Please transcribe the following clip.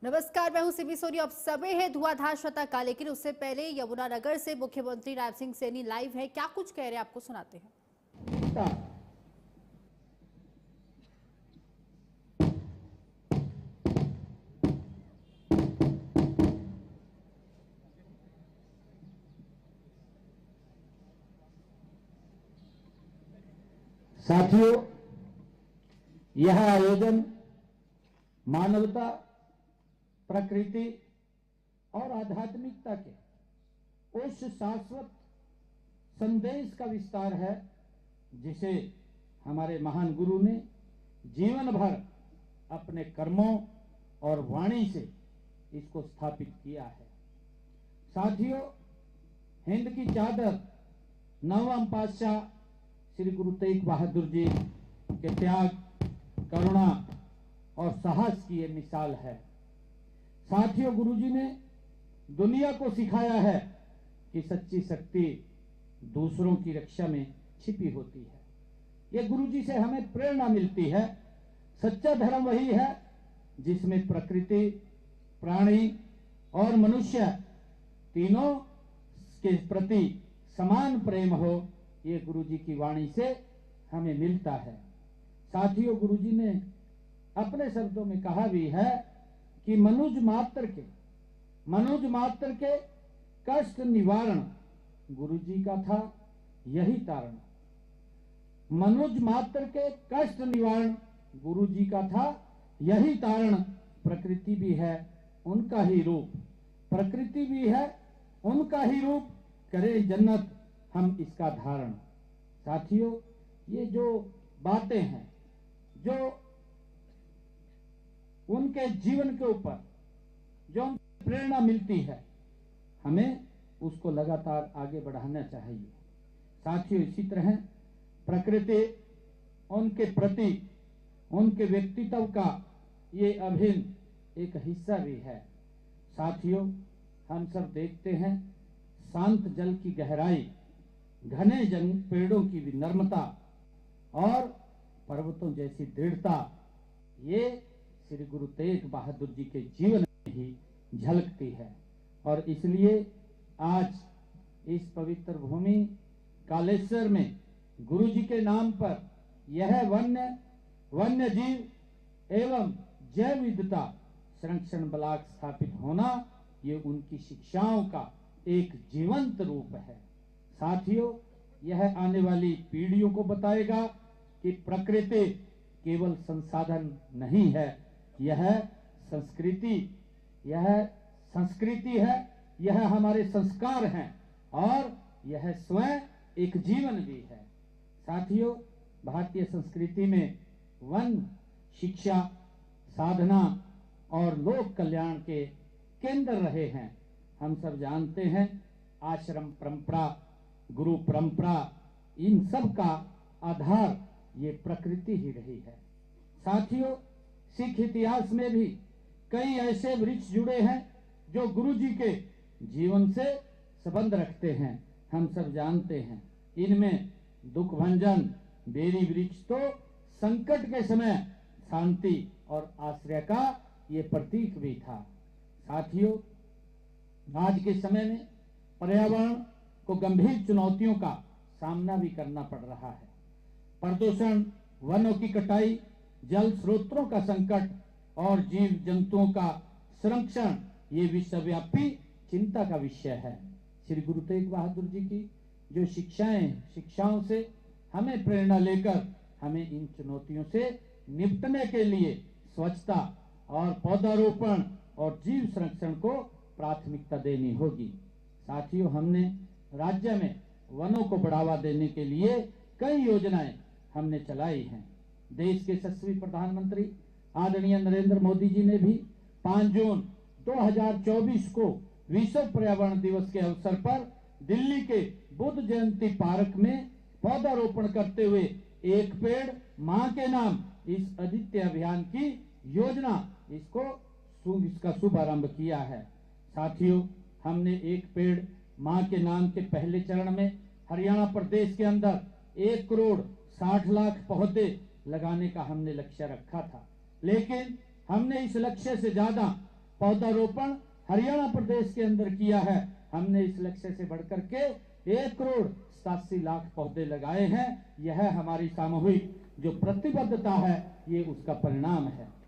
नमस्कार, मैं हूं सिमी सोनी। अब समय है धुआंधार शतक का, लेकिन उससे पहले यमुनानगर से मुख्यमंत्री रायप सिंह सैनी लाइव है। क्या कुछ कह रहे हैं आपको सुनाते हैं। साथियों, यह आयोजन मानवता, प्रकृति और आध्यात्मिकता के उस शाश्वत संदेश का विस्तार है जिसे हमारे महान गुरु ने जीवन भर अपने कर्मों और वाणी से इसको स्थापित किया है। साथियों, हिंद की चादर नवम पातशाह श्री गुरु तेग बहादुर जी के त्याग, करुणा और साहस की ये मिसाल है। साथियों, गुरुजी ने दुनिया को सिखाया है कि सच्ची शक्ति दूसरों की रक्षा में छिपी होती है। ये गुरुजी से हमें प्रेरणा मिलती है। सच्चा धर्म वही है जिसमें प्रकृति, प्राणी और मनुष्य तीनों के प्रति समान प्रेम हो। ये गुरुजी की वाणी से हमें मिलता है। साथियों, गुरुजी ने अपने शब्दों में कहा भी है कि मनुज मात्र के कष्ट निवारण गुरुजी का था यही तारण। मनुज मात्र के कष्ट निवारण गुरुजी का था यही तारण। प्रकृति भी है उनका ही रूप, प्रकृति भी है उनका ही रूप, करे जन्नत हम इसका धारण। साथियों, ये जो बातें हैं, जो उनके जीवन के ऊपर जो प्रेरणा मिलती है, हमें उसको लगातार आगे बढ़ाना चाहिए। साथियों, इसी तरह प्रकृति, उनके प्रति उनके व्यक्तित्व का ये अभिन्न एक हिस्सा भी है। साथियों, हम सब देखते हैं शांत जल की गहराई, घने पेड़ों की विनम्रता और पर्वतों जैसी दृढ़ता, ये श्री गुरु तेग बहादुर जी के जीवन में ही झलकती है। और इसलिए आज इस पवित्र भूमि कालेश्वर में गुरु जी के नाम पर यह वन्य जीव एवं जैव विविधता संरक्षण ब्लॉक स्थापित होना, ये उनकी शिक्षाओं का एक जीवंत रूप है। साथियों, यह आने वाली पीढ़ियों को बताएगा कि प्रकृति केवल संसाधन नहीं है, यह संस्कृति है, यह हमारे संस्कार हैं और यह स्वयं एक जीवन भी है। साथियों, भारतीय संस्कृति में वन शिक्षा, साधना और लोक कल्याण के केंद्र रहे हैं। हम सब जानते हैं आश्रम परंपरा, गुरु परंपरा, इन सब का आधार ये प्रकृति ही रही है। साथियों, सिख इतिहास में भी कई ऐसे वृक्ष जुड़े हैं जो गुरु जी के जीवन से संबंध रखते हैं। हम सब जानते हैं इनमें दुख भंजन बेरी वृक्ष तो संकट के समय शांति और आश्रय का ये प्रतीक भी था। साथियों, आज के समय में पर्यावरण को गंभीर चुनौतियों का सामना भी करना पड़ रहा है। प्रदूषण, वनों की कटाई, जल स्रोतों का संकट और जीव जंतुओं का संरक्षण, ये विश्वव्यापी चिंता का विषय है। श्री गुरु तेग बहादुर जी की जो शिक्षाओं से हमें प्रेरणा लेकर हमें इन चुनौतियों से निपटने के लिए स्वच्छता और पौधारोपण और जीव संरक्षण को प्राथमिकता देनी होगी। साथियों, हमने राज्य में वनों को बढ़ावा देने के लिए कई योजनाएं हमने चलाई हैं। देश के यशस्वी प्रधानमंत्री आदरणीय नरेंद्र मोदी जी ने भी 5 जून 2024 को विश्व पर्यावरण दिवस के अवसर पर दिल्ली के बुद्ध जयंती पार्क में पौधारोपण करते हुए एक पेड़ मां के नाम इस अद्वितीय अभियान की योजना इसका शुभारंभ किया है। साथियों, हमने एक पेड़ मां के नाम के पहले चरण में हरियाणा प्रदेश के अंदर 1,60,00,000 पौधे लगाने का हमने लक्ष्य रखा था, लेकिन हमने इस लक्ष्य से ज्यादा पौधारोपण हरियाणा प्रदेश के अंदर किया है। हमने इस लक्ष्य से बढ़कर के 1,87,00,000 पौधे लगाए हैं। यह हमारी सामूहिक जो प्रतिबद्धता है, ये उसका परिणाम है।